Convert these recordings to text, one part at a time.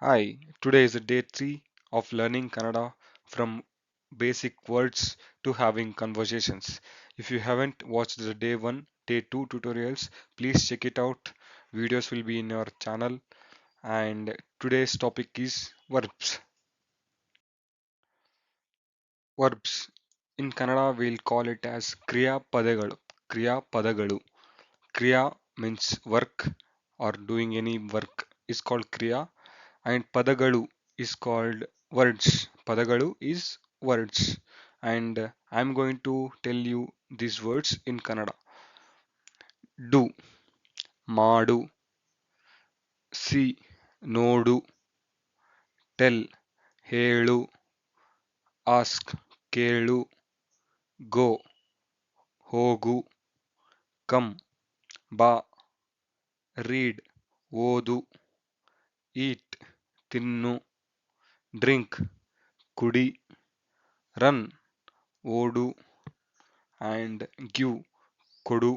Hi, today is day 3 of learning Kannada from basic words to having conversations. If you haven't watched the day 1, day 2 tutorials, please check it out. Videos will be in your channel and today's topic is verbs. Verbs. In Kannada we'll call it as Kriya Padagalu. Kriya Padagalu. Kriya means work or doing any work is called Kriya and Padagalu is called words. Padagalu is words and I'm going to tell you these words in Kannada. Do, ಮಾಡು, see, ನೋಡು, tell, ಹೇಳು, ask, ಕೇಳು, go, ಹೋಗು, come, ಬಾ, read, ಓದು, eat, ತಿನ್ನು, drink, ಕುಡಿ, run, ಓಡು and give, ಕೊಡು.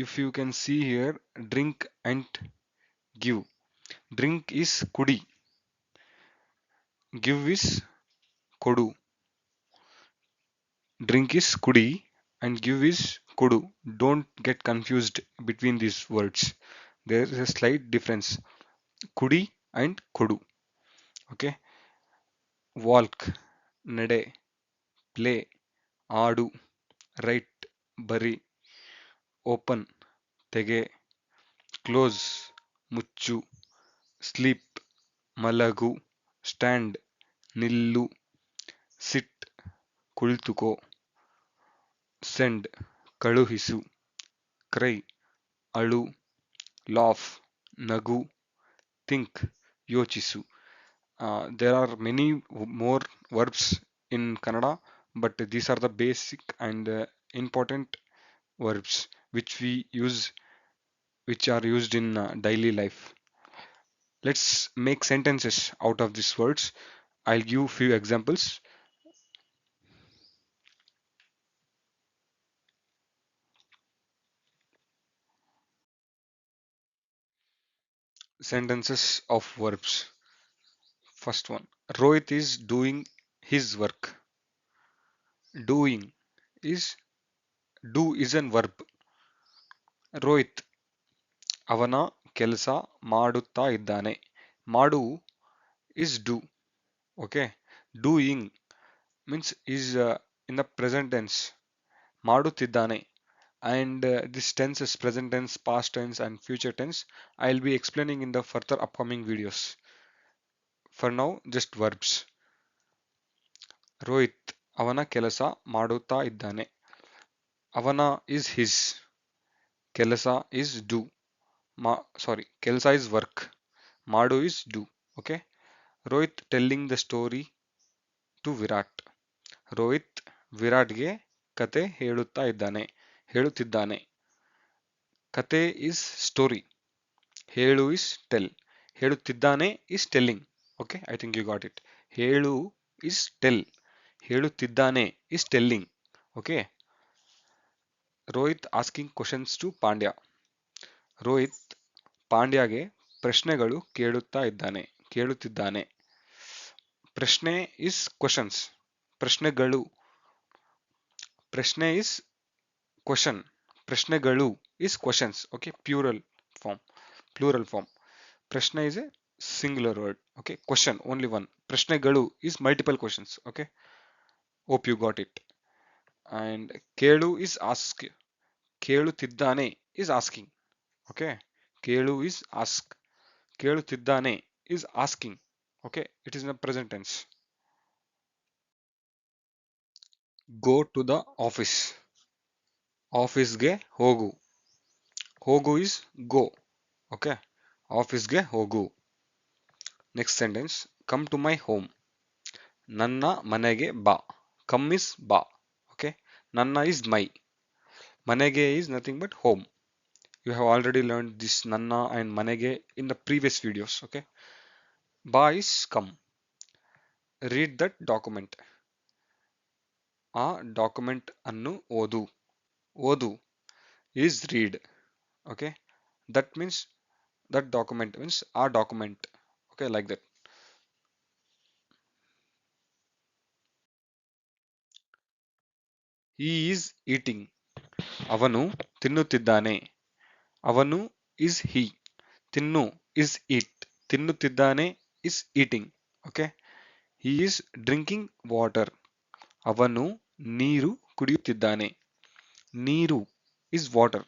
If you can see here, drink and give. Drink is kudi, give is kodu. Drink is kudi and give is kodu. Don't get confused between these words. There is a slight difference. Kudi and kodu. Okay. Walk, nade, play, ಆಡು, write, ಬರಿ, open, ತೆಗೆ, close, ಮುಚ್ಚು, sleep, ಮಲಗು, stand, ನಿಲ್ಲು, sit, ಕುಳಿತುಕೋ, send, ಕಳುಹಿಸು, cry, ಅಳು, laugh, ನಗು, think, ಯೋಚಿಸು. There are many more verbs in Kannada, but these are the basic and important verbs which we use, which are used in daily life. Let's make sentences out of these words. I'll give few examples. Sentences of verbs. First one. Rohit is doing his work. Doing is do is an verb. Rohit ಅವನ ಕೆಲಸ ಮಾಡುತ್ತಾ ಇದ್ದಾನೆ. ಮಾಡು is do. Okay. Doing means is in the present tense. ಮಾಡುತ್ತಿದ್ದಾನೆ. And this tense is present tense, past tense and future tense. I'll be explaining in the further upcoming videos. For now, just verbs. Rohit ಅವನ ಕೆಲಸ ಮಾಡುತ್ತಾ ಇದ್ದಾನೆ. ಅವನ is his. ಕೆಲಸ is do. Sorry, ಕೆಲಸ is work. ಮಾಡು is do. Okay. Rohit telling the story to Virat. Rohit ವಿರಾಟ್ಗೆ ಕತೆ ಹೇಳುತ್ತಿದ್ದಾನೆ. ಕತೆ is story. ಹೇಳು is tell. ಹೇಳುತ್ತಿದ್ದಾನೆ is telling. Okay, I think you got it. ಹೇಳು is tell. ಹೇಳುತ್ತಿದ್ದಾನೆ is telling. Okay. Rohit asking questions to Pandya. Rohit ಪಾಂಡ್ಯಗೆ ಪ್ರಶ್ನೆಗಳು ಕೇಳುತ್ತಿದ್ದಾನೆ. ಪ್ರಶ್ನೆ is questions. ಪ್ರಶ್ನೆಗಳು. ಪ್ರಶ್ನೆ is question. ಪ್ರಶ್ನೆಗಳು is questions. Okay, plural form. Prashna is a singular word. Okay, question only one. Prashnegalu is multiple questions. Okay, hope you got it. And Kelu is ask. Kelutiddane is asking. Okay, Kelu is ask. Kelutiddane is asking. Okay, it is in the present tense. Go to the office. Office ge hogu. Hogu is go. Okay, office ge hogu. Next sentence. Come to my home. ನನ್ನ ಮನೆಗೆ ಬಾ. Come is ba. Okay. Nanna is my. Manege is nothing but home. You have already learned this Nanna and Manege in the previous videos. Okay. Ba is come. Read that document. ಆ document ಅನ್ನು ಓದು. ಓದು is read. Okay. That means that document means ಆ document. Okay, like that. He is eating. ಅವನು ತಿನ್ನುತ್ತಿದ್ದಾನೆ. ಅವನು is he. ತಿನ್ನು is eat. ತಿನ್ನುತ್ತಿದ್ದಾನೆ is eating. Okay. He is drinking water. ಅವನು ನೀರು ಕುಡಿಯುತ್ತಿದ್ದಾನೆ. ನೀರು is water.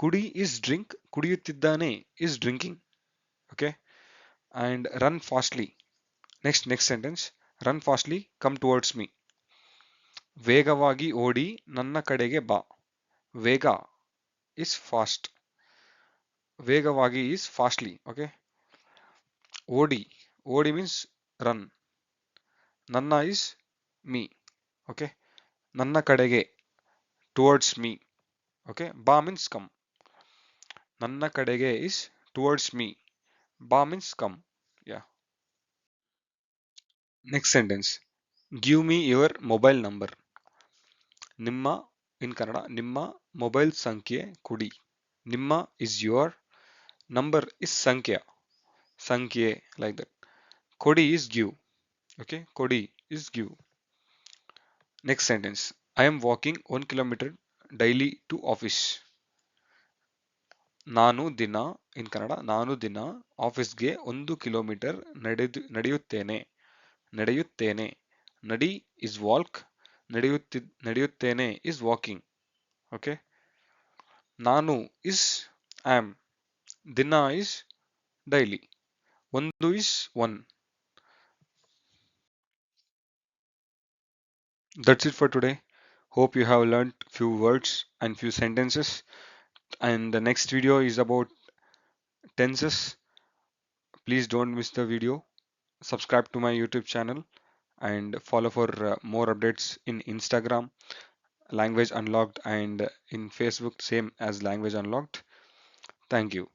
ಕುಡಿ is drink. ಕುಡಿಯುತ್ತಿದ್ದಾನೆ is drinking. Okay. And run fastly. Next sentence. Run fastly. Come towards me. ವೇಗವಾಗಿ ಓಡಿ ನನ್ನ ಕಡೆಗೆ ಬಾ. ವೇಗ is fast. ವೇಗವಾಗಿ is fastly. Okay. ಓಡಿ. ಓಡಿ means run. ನನ್ನ is me. Okay. ನನ್ನ ಕಡೆಗೆ towards me. Okay. Ba means come. ನನ್ನ ಕಡೆಗೆ is towards me. Ba means come. Yeah. Next sentence. Give me your mobile number. ನಿಮ್ಮ in ಕನ್ನಡ ನಿಮ್ಮ ಮೊಬೈಲ್ ಸಂಖ್ಯೆ ಕೊಡಿ. ನಿಮ್ಮ is your, number is ಸಂಖ್ಯೆ. ಸಂಖ್ಯೆ like that. ಕೊಡಿ is give. Okay. ಕೊಡಿ is give. Next sentence. I am walking 1 kilometer daily to office. ನಾನು ದಿನ in ಕನ್ನಡ ನಾನು ದಿನ ಆಫೀಸ್ಗೆ 1 ಕಿಲೋಮೀಟರ್ ನಡೆಯುತ್ತೇನೆ. ನಡೆಯುತ್ತೇನೆ. ನಡಿ is walk. ನಡೆಯುತ್ತೇನೆ is walking. Okay. ನಾನು is am. ದಿನ is daily. ಒಂದು is one. That's it for today. Hope you have learned few words and few sentences. And the next video is about tenses. Please don't miss the video. Subscribe to my YouTube channel and follow for more updates in Instagram, Language Unlocked, and in Facebook, same as Language Unlocked. Thank you.